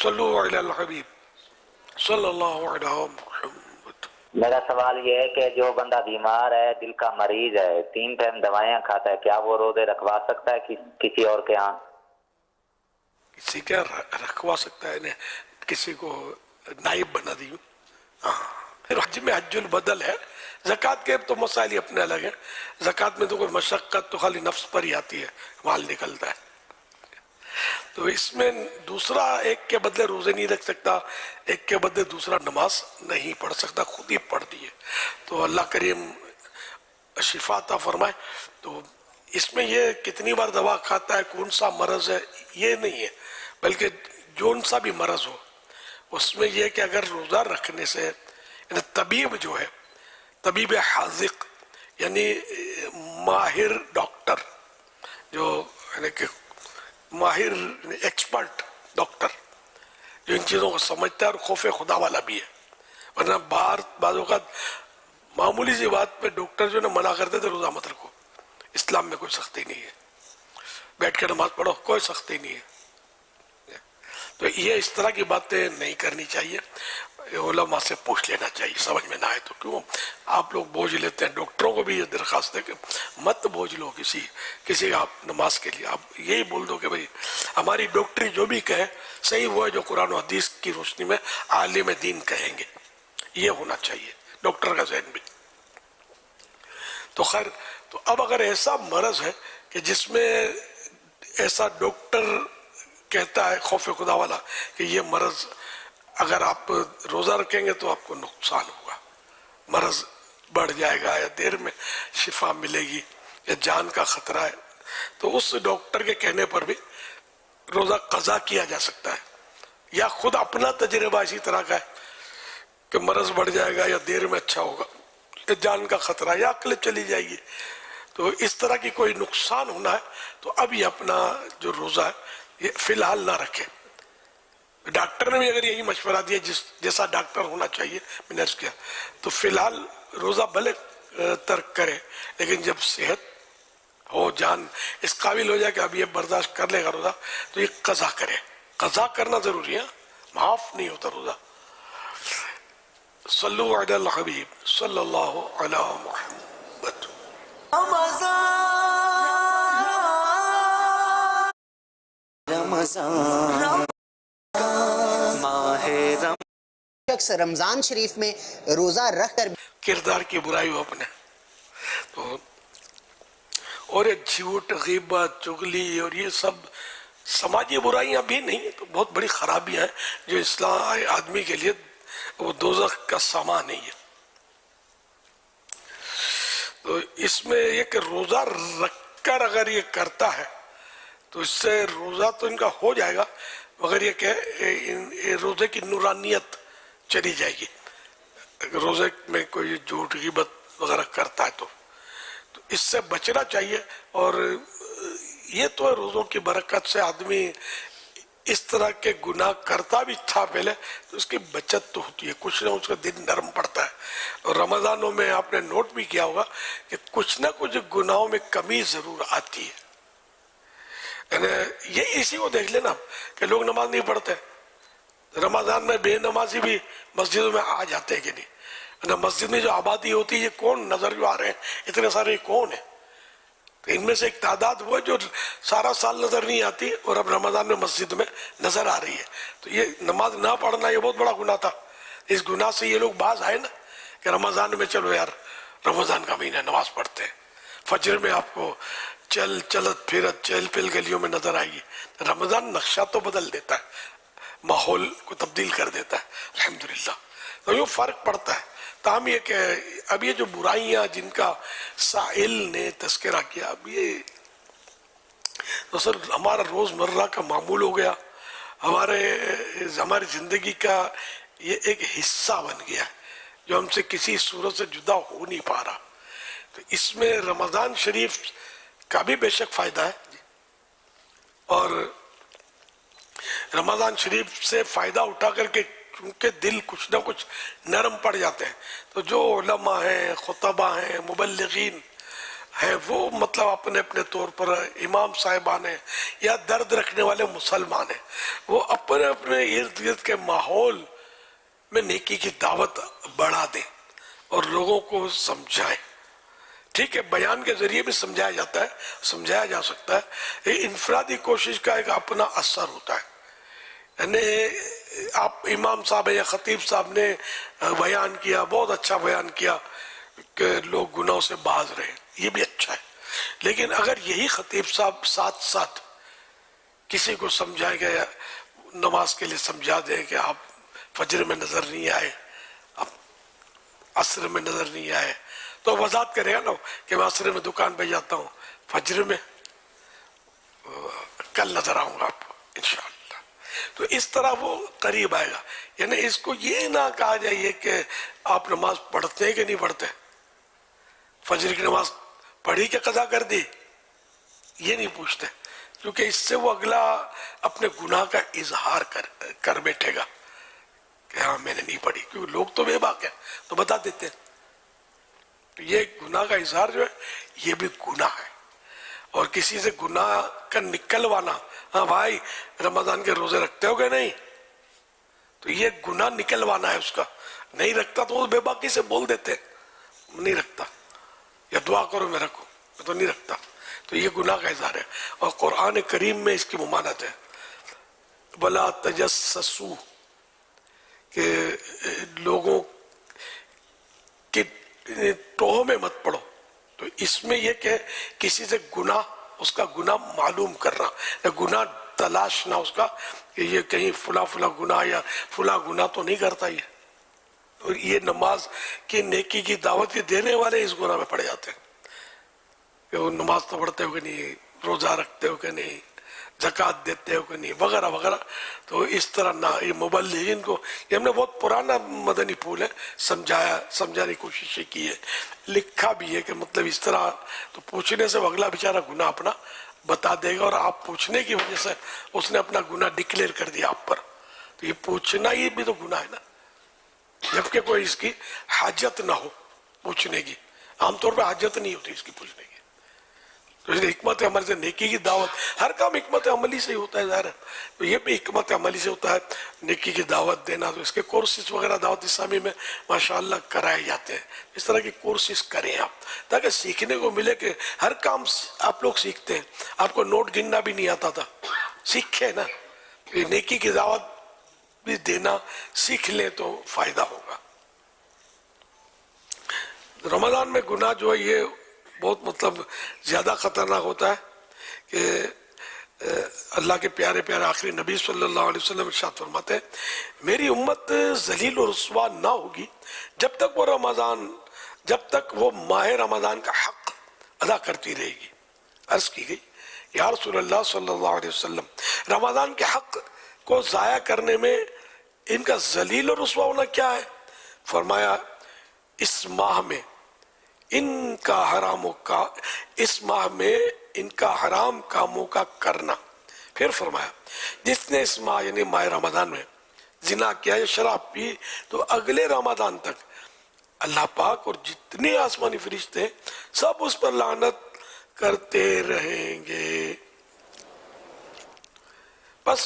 صلو علی الحبیب صلی اللہ علیہ محمد۔ میرا سوال یہ ہے کہ جو بندہ بیمار ہے، دل کا مریض ہے، 3 ٹائم دوائیاں کھاتا ہے، کیا وہ روزے رکھوا سکتا ہے کسی اور کے ہاں؟ کسی کا رکھوا سکتا ہے، انہیں کسی کو نائب بنا دی۔ پھر حج میں حج البدل ہے، زکوٰۃ کے تو مسائل ہی اپنے الگ ہیں۔ زکوٰۃ میں تو کوئی مشقت تو خالی نفس پر ہی آتی ہے، مال نکلتا ہے۔ تو اس میں دوسرا ایک کے بدلے روزے نہیں رکھ سکتا، ایک کے بدلے دوسرا نماز نہیں پڑھ سکتا، خود ہی پڑھ دیے۔ تو اللہ کریم شفا عطا فرمائے۔ تو اس میں یہ کتنی بار دوا کھاتا ہے، کون سا مرض ہے، یہ نہیں ہے، بلکہ جون سا بھی مرض ہو اس میں یہ کہ اگر روزہ رکھنے سے یعنی طبیب جو ہے، طبیب حاذق یعنی ماہر ڈاکٹر، جو یعنی کہ ماہر ایکسپرٹ ڈاکٹر جو ان چیزوں کو سمجھتا ہے اور خوف خدا والا بھی ہے، ورنہ بعض اوقات معمولی سی بات پہ ڈاکٹر جو ہے منع کرتے تھے روزہ مت رکھو۔ اسلام میں کوئی سختی نہیں ہے، بیٹھ کے نماز پڑھو، کوئی سختی نہیں ہے۔ تو یہ اس طرح کی باتیں نہیں کرنی چاہیے، علماء سے پوچھ لینا چاہیے، سمجھ میں نہ آئے تو کیوں آپ لوگ بوجھ لیتے ہیں۔ ڈاکٹروں کو بھی یہ درخواست ہے کہ مت بوجھ لو کسی آپ نماز کے لیے، آپ یہی بول دو کہ بھئی ہماری ڈاکٹری جو بھی کہے صحیح وہ ہے جو قرآن و حدیث کی روشنی میں عالم دین کہیں گے، یہ ہونا چاہیے ڈاکٹر کا ذہن بھی۔ تو خیر، تو اب اگر ایسا مرض ہے کہ جس میں ایسا ڈاکٹر کہتا ہے خوف خدا والا کہ یہ مرض اگر آپ روزہ رکھیں گے تو آپ کو نقصان ہوگا، مرض بڑھ جائے گا یا دیر میں شفا ملے گی یا جان کا خطرہ ہے، تو اس ڈاکٹر کے کہنے پر بھی روزہ قضا کیا جا سکتا ہے، یا خود اپنا تجربہ اسی طرح کا ہے کہ مرض بڑھ جائے گا یا دیر میں اچھا ہوگا یا جان کا خطرہ یا عقل چلی جائے گی، تو اس طرح کی کوئی نقصان ہونا ہے تو اب یہ اپنا جو روزہ ہے یہ فی الحال نہ رکھے۔ ڈاکٹر نے بھی اگر یہی مشورہ دیا جیسا ڈاکٹر ہونا چاہیے، میں نے عرض کیا، تو فی الحال روزہ بھلے ترک کرے، لیکن جب صحت ہو، جان اس قابل ہو جائے کہ اب یہ برداشت کر لے گا روزہ، تو یہ قضا کرے۔ قضا کرنا ضروری ہے، معاف نہیں ہوتا روزہ۔ صلو علی الحبیب صلی اللہ علی محمد۔ شخص رمضان شریف میں روزہ رکھ کر کردار کی برائی ہو اپنے تو، اور یہ جھوٹ، غیبت، چغلی اور یہ سب سماجی برائیاں بھی نہیں تو بہت بڑی خرابیاں ہیں جو اصلاح آدمی کے لیے وہ دوزخ کا سامان نہیں ہے۔ تو اس میں یہ کہ روزہ رکھ کر اگر یہ کرتا ہے تو اس سے روزہ تو ان کا ہو جائے گا، مگر یہ کہ روزے کی نورانیت چلی جائے گی۔ اگر روزے میں کوئی جھوٹ، غیبت وغیرہ کرتا ہے تو اس سے بچنا چاہیے۔ اور یہ تو ہے روزوں کی برکت سے آدمی اس طرح کے گناہ کرتا بھی تھا پہلے تو اس کی بچت تو ہوتی ہے، کچھ نہ اس کا دل نرم پڑتا ہے۔ اور رمضانوں میں آپ نے نوٹ بھی کیا ہوگا کہ کچھ نہ کچھ گناہوں میں کمی ضرور آتی ہے۔ یعنی یہ اسی کو دیکھ لینا کہ لوگ نماز نہیں پڑھتے، رمضان میں بے نمازی بھی مسجدوں میں آ جاتے ہیں کہ نہیں، مسجد میں جو آبادی ہوتی ہے یہ کون نظر جو آ رہے ہیں اتنے سارے کون ہیں؟ تو ان میں سے ایک تعداد وہ ہے جو سارا سال نظر نہیں آتی اور اب رمضان میں مسجد میں نظر آ رہی ہے۔ تو یہ نماز نہ پڑھنا یہ بہت بڑا گناہ تھا، اس گناہ سے یہ لوگ باز آئے نا کہ رمضان میں چلو یار رمضان کا مہینہ نماز پڑھتے ہیں، فجر میں آپ کو چلت پھرت چہل پہل گلیوں میں نظر آئے گی۔ رمضان نقشہ تو بدل دیتا ہے، ماحول کو تبدیل کر دیتا ہے الحمدللہ۔ تو یوں فرق پڑتا ہے۔ تاہم یہ کہ اب یہ جو برائیاں جن کا سائل نے تذکرہ کیا، اب یہ تو سر ہمارا روز مرہ کا معمول ہو گیا، ہماری زندگی کا یہ ایک حصہ بن گیا ہے جو ہم سے کسی صورت سے جدا ہو نہیں پا رہا۔ تو اس میں رمضان شریف کا بھی بے شک فائدہ ہے، اور رمضان شریف سے فائدہ اٹھا کر کے کیونکہ دل کچھ نہ کچھ نرم پڑ جاتے ہیں، تو جو علماء ہیں، خطبہ ہیں، مبلغین ہے وہ مطلب اپنے اپنے طور پر امام صاحبان ہیں یا درد رکھنے والے مسلمان ہیں، وہ اپنے اپنے ارد گرد کے ماحول میں نیکی کی دعوت بڑھا دیں اور لوگوں کو سمجھائیں. ٹھیک ہے، بیان کے ذریعے بھی سمجھایا جاتا ہے، سمجھایا جا سکتا ہے. یہ انفرادی کوشش کا ایک اپنا اثر ہوتا ہے. یعنی آپ امام صاحب یا خطیب صاحب نے بیان کیا، بہت اچھا بیان کیا کہ لوگ گناہوں سے باز رہیں، یہ بھی اچھا ہے. لیکن اگر یہی خطیب صاحب ساتھ ساتھ کسی کو سمجھائے گا، نماز کے لیے سمجھا دے کہ آپ فجر میں نظر نہیں آئے، آپ عصر میں نظر نہیں آئے، تو وضاحت کرے گا نا کہ میں عصر میں دکان پہ جاتا ہوں، فجر میں کل نظر آؤں گا آپ کو انشاءاللہ. تو اس طرح وہ قریب آئے گا. یعنی اس کو یہ نہ کہا جائے کہ آپ نماز پڑھتے ہیں کہ نہیں پڑھتے، فجر کی نماز پڑھی کہ قضا کر دی، یہ نہیں پوچھتے، کیونکہ اس سے وہ اگلا اپنے گناہ کا اظہار کر بیٹھے گا کہ ہاں میں نے نہیں پڑھی، کیونکہ لوگ تو بے باک ہیں تو بتا دیتے ہیں. تو یہ گناہ کا اظہار جو ہے یہ بھی گناہ ہے. اور کسی سے گناہ کا نکلوانا، ہاں بھائی رمضان کے روزے رکھتے ہو کہ نہیں، تو یہ گناہ نکلوانا ہے اس کا. نہیں رکھتا تو وہ بے باکی سے بول دیتے نہیں رکھتا، یا دعا کرو میں رکھوں، میں تو نہیں رکھتا. تو یہ گناہ کا اظہار ہے. اور قرآن کریم میں اس کی ممانعت ہے، وَلَا تَجَسَّسُوا، کہ لوگوں کی ٹوہ میں مت پڑو. تو اس میں یہ کہ کسی سے گناہ، اس کا گناہ معلوم کرنا، یا گناہ تلاشنا اس کا کہ یہ کہیں فلاں گناہ یا فلاں گناہ تو نہیں کرتا یہ. اور یہ نماز کی نیکی کی دعوت کے دینے والے اس گناہ میں پڑ جاتے ہیں کہ وہ نماز تو پڑھتے ہو کہ نہیں، روزہ رکھتے ہو کہ نہیں، زکوٰۃ دیتے ہو کہ نہیں، وغیرہ وغیرہ. تو اس طرح نہ، یہ مبلغین کو، یہ ہم نے بہت پرانا مدنی پھول ہے، سمجھانے کی کوشش کی ہے، لکھا بھی ہے کہ مطلب اس طرح. تو پوچھنے سے اگلا بیچارہ گناہ اپنا بتا دے گا، اور آپ پوچھنے کی وجہ سے اس نے اپنا گناہ ڈکلیئر کر دیا آپ پر. تو یہ پوچھنا یہ بھی تو گناہ ہے نا، جبکہ کوئی اس کی حاجت نہ ہو پوچھنے کی. عام طور پہ حاجت نہیں ہوتی اس کی پوچھنے کی. تو اس لیے حکمت عمل سے نیکی کی دعوت، ہر کام حکمت عملی سے ہی ہوتا ہے ظاہر ہے. تو یہ بھی حکمت عملی سے ہوتا ہے نیکی کی دعوت دینا. تو اس کے کورسز وغیرہ دعوت اسلامی میں ماشاءاللہ کرائے جاتے ہیں. اس طرح کی کورسز کریں آپ، تاکہ سیکھنے کو ملے کہ ہر کام آپ لوگ سیکھتے ہیں. آپ کو نوٹ گننا بھی نہیں آتا تھا، سیکھیں نا. یہ نیکی کی دعوت بھی دینا سیکھ لیں تو فائدہ ہوگا. رمضان میں گناہ جو ہے یہ بہت مطلب زیادہ خطرناک ہوتا ہے کہ اللہ کے پیارے پیارے آخری نبی صلی اللہ علیہ وسلم ارشاد فرماتے ہیں میری امت ذلیل و رسوا نہ ہوگی جب تک وہ ماہ رمضان کا حق ادا کرتی رہے گی. عرض کی گئی یا رسول اللہ صلی اللہ علیہ وسلم، رمضان کے حق کو ضائع کرنے میں ان کا ذلیل و رسوا ہونا کیا ہے؟ فرمایا اس ماہ میں ان کا حرام کاموں کا کرنا. پھر فرمایا جس نے اس ماہ یعنی ماہ رمضان میں زنا کیا یا شراب پی تو اگلے رمضان تک اللہ پاک اور جتنے آسمانی فرشتے سب اس پر لعنت کرتے رہیں گے.